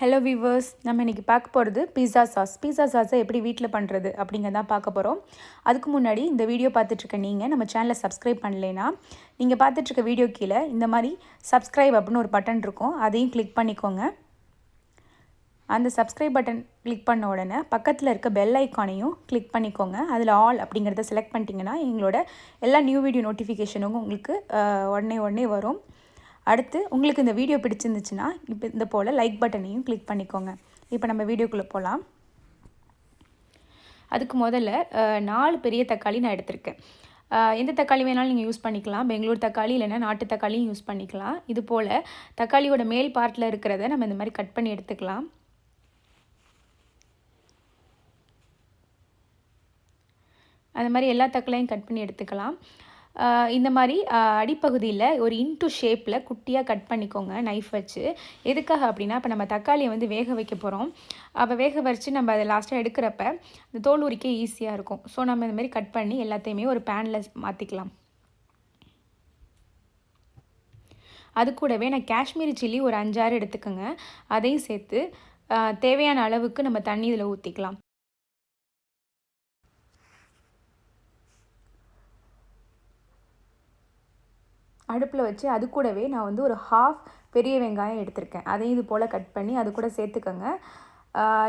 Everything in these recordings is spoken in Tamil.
ஹலோ வியூவர்ஸ், நம்ம இன்றைக்கி பார்க்க போகிறது பீஸா சாஸை எப்படி வீட்டில் பண்ணுறது அப்படிங்கிறதான் பார்க்க போகிறோம். அதுக்கு முன்னாடி இந்த வீடியோ பார்த்துட்ருக்க நீங்கள் நம்ம சேனலை சப்ஸ்கிரைப் பண்ணலைன்னா நீங்கள் பார்த்துட்ருக்க வீடியோ கீழே இந்த மாதிரி சப்ஸ்கிரைப் அப்படின்னு ஒரு பட்டன் இருக்கும், அதையும் கிளிக் பண்ணிக்கோங்க. அந்த சப்ஸ்கிரைப் பட்டன் கிளிக் பண்ண உடனே பக்கத்தில் இருக்க பெல் ஐக்கானையும் கிளிக் பண்ணிக்கோங்க. அதில் ஆல் அப்படிங்கிறத செலக்ட் பண்ணிட்டீங்கன்னா எங்களோட எல்லா நியூ வீடியோ நோட்டிஃபிகேஷனும் உங்களுக்கு உடனே வரும். அடுத்து உங்களுக்கு இந்த வீடியோ பிடிச்சிருந்துச்சுன்னா இப்போ இந்த போல் லைக் பட்டனையும் கிளிக் பண்ணிக்கோங்க. இப்போ நம்ம வீடியோக்குள்ளே போகலாம். அதுக்கு முதல்ல 4 பெரிய தக்காளி நான் எடுத்திருக்கேன். எந்த தக்காளி வேணாலும் நீங்கள் யூஸ் பண்ணிக்கலாம். பெங்களூர் தக்காளி இல்லைன்னா நாட்டு தக்காளியும் யூஸ் பண்ணிக்கலாம். இது போல் தக்காளியோட மேல் பார்ட்டில் இருக்கிறத நம்ம இந்த மாதிரி கட் பண்ணி எடுத்துக்கலாம். அந்த மாதிரி எல்லா தக்காளியும் கட் பண்ணி எடுத்துக்கலாம். இந்த மாதிரி அடிப்பகுதியில் ஒரு இன்ட்டு ஷேப்பில் குட்டியாக கட் பண்ணிக்கோங்க நைஃப் வச்சு. எதுக்காக அப்படின்னா, இப்போ நம்ம தக்காளியை வந்து வேக வைக்க போகிறோம். அப்போ வேக வச்சு நம்ம அதை லாஸ்ட்டாக எடுக்கிறப்ப இந்த தோல் உரிக்க ஈஸியாக இருக்கும். ஸோ நம்ம இந்த மாதிரி கட் பண்ணி எல்லாத்தையுமே ஒரு பேனில் மாற்றிக்கலாம். அது கூடவே நான் காஷ்மீரி சில்லி ஒரு 5-6 எடுத்துக்கோங்க. அதையும் சேர்த்து தேவையான அளவுக்கு நம்ம தண்ணி இதில் ஊற்றிக்கலாம். அடுப்பில் வச்சு அது கூடவே நான் வந்து ஒரு ஹாஃப் பெரிய வெங்காயம் எடுத்திருக்கேன். அதையும் இது போல் கட் பண்ணி அது கூட சேர்த்துக்கோங்க.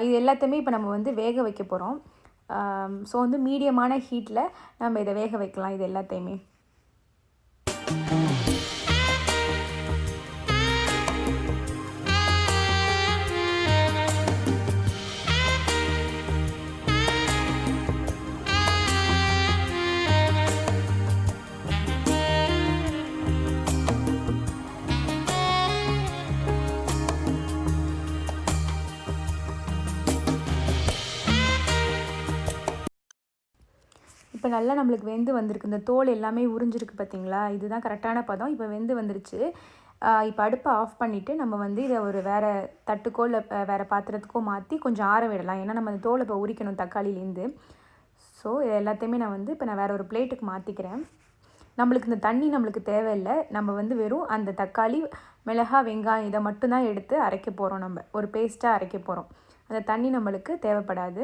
இது எல்லாத்தையுமே இப்போ நம்ம வந்து வேக வைக்க போகிறோம். ஸோ வந்து மீடியமான ஹீட்டில் நம்ம இதை வேக வைக்கலாம். இது எல்லாத்தையுமே இப்போ நல்லா நம்மளுக்கு வெந்து வந்திருக்கு. இந்த தோல் எல்லாமே உறிஞ்சிருக்கு பார்த்தீங்களா? இதுதான் கரெக்டான பதம். இப்போ வெந்து வந்துருச்சு. இப்போ அடுப்பை ஆஃப் பண்ணிவிட்டு நம்ம வந்து இதை ஒரு வேறு தட்டுக்கோ இல்லை வேறு பாத்திரத்துக்கோ மாற்றி கொஞ்சம் ஆற விடலாம். ஏன்னா நம்ம அந்த தோலை இப்போ உரிக்கணும் தக்காளிலேருந்து. ஸோ இது எல்லாத்தையுமே நான் வந்து இப்போ நான் வேறு ஒரு பிளேட்டுக்கு மாற்றிக்கிறேன். நம்மளுக்கு இந்த தண்ணி நம்மளுக்கு தேவையில்லை. நம்ம வந்து வெறும் அந்த தக்காளி, மிளகாய், வெங்காயம் இதை மட்டும்தான் எடுத்து அரைக்க போகிறோம். நம்ம ஒரு பேஸ்ட்டாக அரைக்க போகிறோம். அந்த தண்ணி நம்மளுக்கு தேவைப்படாது.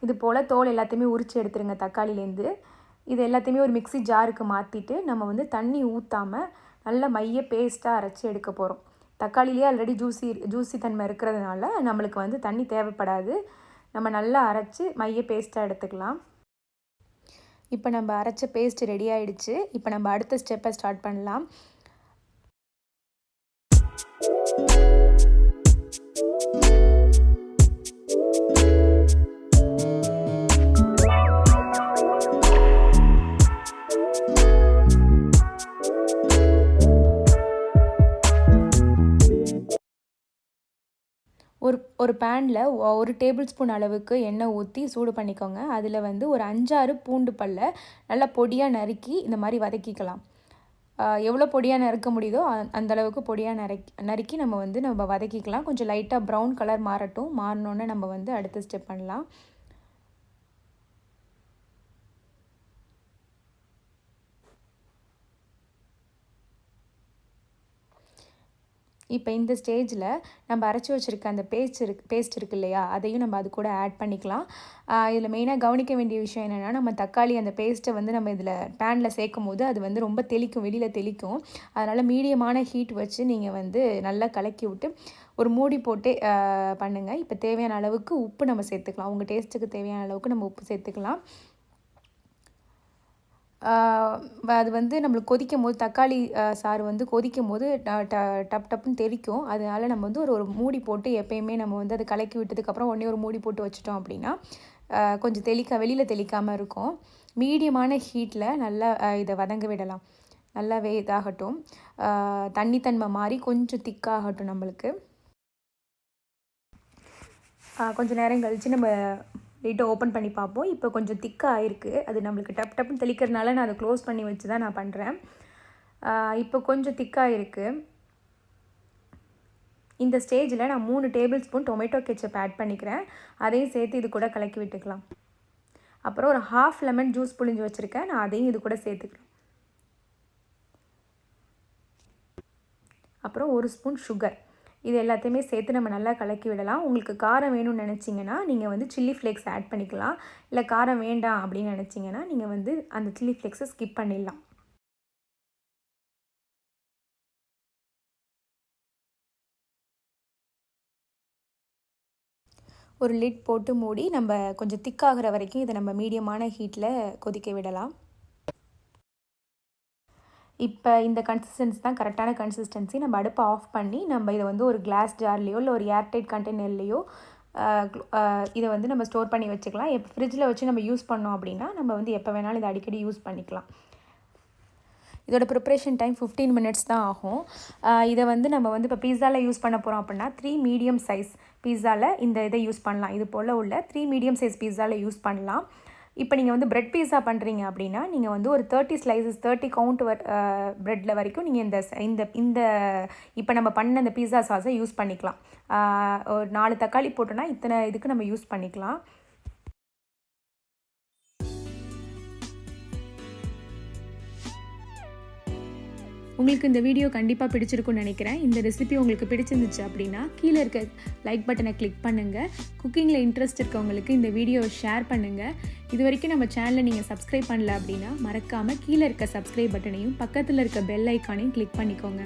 இது போல் தோல் எல்லாத்தையுமே உரித்து எடுத்துருங்க தக்காளிலேருந்து. இது எல்லாத்தையுமே ஒரு மிக்ஸி ஜாருக்கு மாற்றிட்டு நம்ம வந்து தண்ணி ஊற்றாமல் நல்லா மைய பேஸ்ட்டாக அரைச்சி எடுக்க போகிறோம். தக்காளிலேயே ஆல்ரெடி ஜூஸி தன்மை இருக்கிறதுனால நம்மளுக்கு வந்து தண்ணி தேவைப்படாது. நம்ம நல்லா அரைச்சி மைய பேஸ்ட்டாக எடுத்துக்கலாம். இப்போ நம்ம அரைச்ச பேஸ்ட் ரெடி ஆகிடுச்சு. இப்போ நம்ம அடுத்த ஸ்டெப்பை ஸ்டார்ட் பண்ணலாம். ஒரு பேனில் 1 டேபிள் ஸ்பூன் அளவுக்கு எண்ணெய் ஊற்றி சூடு பண்ணிக்கோங்க. அதில் வந்து ஒரு 5-6 பூண்டு பல்லை நல்லா பொடியாக நறுக்கி இந்த மாதிரி வதக்கிக்கலாம். எவ்வளோ பொடியாக நறுக்க முடியுதோ அந்தளவுக்கு பொடியாக நறுக்கி நம்ம வதக்கிக்கலாம். கொஞ்சம் லைட்டாக ப்ரௌன் கலர் மாறினோன்னே நம்ம வந்து அடுத்த ஸ்டெப் பண்ணலாம். இப்போ இந்த ஸ்டேஜில் நம்ம அரைச்சி வச்சுருக்க அந்த பேஸ்ட் இருக்குது இல்லையா, அதையும் நம்ம அது கூட ஆட் பண்ணிக்கலாம். இதில் மெயினாக கவனிக்க வேண்டிய விஷயம் என்னென்னா, நம்ம தக்காளி அந்த பேஸ்ட்டை வந்து நம்ம இதில் பேனில் சேர்க்கும் போது அது வந்து ரொம்ப தெளிக்கும், வெளியில் தெளிக்கும். அதனால் மீடியமான ஹீட் வச்சு நீங்கள் வந்து நல்லா கலக்கி விட்டு ஒரு மூடி போட்டு பண்ணுங்கள். இப்போ தேவையான அளவுக்கு உப்பு நம்ம சேர்த்துக்கலாம். உங்கள் டேஸ்ட்டுக்கு தேவையான அளவுக்கு நம்ம உப்பு சேர்த்துக்கலாம். அது வந்து நம்மளுக்கு கொதிக்கும் போது தக்காளி சாறு வந்து கொதிக்கும் போது டப்புன்னு தெளிக்கும். அதனால நம்ம வந்து ஒரு மூடி போட்டு எப்பயுமே நம்ம வந்து அதை கலக்கி விட்டதுக்கப்புறம் ஒரு மூடி போட்டு வச்சிட்டோம் அப்படின்னா கொஞ்சம் வெளியில் தெளிக்காமல் இருக்கும். மீடியமான ஹீட்டில் நல்லா இதை வதங்க விடலாம். நல்லாவே இதாகட்டும். தண்ணித்தன்மை மாதிரி கொஞ்சம் திக்காகட்டும். நம்மளுக்கு கொஞ்சம் நேரம் கழித்து நம்ம லைட்டாக ஓப்பன் பண்ணி பார்ப்போம். இப்போ கொஞ்சம் திக்காக ஆகிருக்கு. அது நம்மளுக்கு டப்புன்னு தெளிக்கிறதுனால நான் அதை க்ளோஸ் பண்ணி வச்சு தான் நான் பண்ணுறேன். இப்போ கொஞ்சம் திக்காக இருக்குது. இந்த ஸ்டேஜில் நான் 3 tablespoon tomato ketchup add பண்ணிக்கிறேன். அதையும் சேர்த்து இது கூட கலக்கி விட்டுக்கலாம். அப்புறம் ஒரு ஹாஃப் லெமன் ஜூஸ் புழிஞ்சு வச்சுருக்கேன். நான் அதையும் இது கூட சேர்த்துக்கிறேன். அப்புறம் 1 ஸ்பூன் சுகர். இது எல்லாத்தையுமே சேர்த்து நம்ம நல்லா கலக்கி விடலாம். உங்களுக்கு காரம் வேணும்னு நினச்சிங்கன்னா நீங்கள் வந்து சில்லி ஃப்ளேக்ஸ் ஆட் பண்ணிக்கலாம். இல்லை காரம் வேண்டாம் அப்படின்னு நினச்சிங்கன்னா நீங்கள் வந்து அந்த சில்லி ஃப்ளேக்ஸை ஸ்கிப் பண்ணிடலாம். ஒரு லிட் போட்டு மூடி நம்ம கொஞ்சம் திக்காகிற வரைக்கும் இதை நம்ம மீடியமான ஹீட்டில் கொதிக்க விடலாம். இப்போ இந்த கன்சிஸ்டன்சி தான் கரெக்டான கன்சிஸ்டன்சி. நம்ம அடுப்பை ஆஃப் பண்ணி நம்ம இதை வந்து ஒரு கிளாஸ் ஜார்லேயோ இல்லை ஒரு ஏர்டைட் கண்டெய்னர்லேயோ இதை வந்து நம்ம ஸ்டோர் பண்ணி வச்சுக்கலாம். எப்போ ஃப்ரிட்ஜில் வச்சு நம்ம யூஸ் பண்ணோம் அப்படின்னா நம்ம வந்து எப்போ வேணாலும் இதை அடிக்கடி யூஸ் பண்ணிக்கலாம். இதோட ப்ரிப்ரேஷன் டைம் 15 மினிட்ஸ் தான் ஆகும். இதை வந்து நம்ம வந்து இப்போ பீஸாவில் யூஸ் பண்ண போகிறோம் அப்படின்னா 3 மீடியம் சைஸ் பீஸாவில் இந்த இதை யூஸ் பண்ணலாம். இது போல் உள்ள 3 மீடியம் சைஸ் பீஸாவில் யூஸ் பண்ணலாம். இப்போ நீங்கள் வந்து பிரெட் பீஸா பண்ணுறீங்க அப்படின்னா நீங்கள் வந்து ஒரு 30 ஸ்லைசஸ் 30 கவுண்ட் ப்ரெட்டில் வரைக்கும் நீங்கள் இந்த இந்த இப்போ நம்ம பண்ண இந்த பீஸா சாஸை யூஸ் பண்ணிக்கலாம். ஒரு 4 தக்காளி போட்டோன்னா இத்தனை இதுக்கு நம்ம யூஸ் பண்ணிக்கலாம். உங்களுக்கு இந்த வீடியோ கண்டிப்பாக பிடிச்சிருக்குன்னு நினைக்கிறேன். இந்த ரெசிபி உங்களுக்கு பிடிச்சிருந்துச்சு அப்படின்னா கீழே இருக்க லைக் பட்டனை கிளிக் பண்ணுங்கள். குக்கிங்கில் இன்ட்ரெஸ்ட் இருக்கவங்களுக்கு இந்த வீடியோவை ஷேர் பண்ணுங்கள். இது வரைக்கும் நம்ம சேனலை நீங்கள் சப்ஸ்கிரைப் பண்ணல அப்படின்னா மறக்காமல் கீழே இருக்க சப்ஸ்கிரைப் பட்டனையும் பக்கத்தில் இருக்க பெல் ஐக்கானையும் கிளிக் பண்ணிக்கோங்க.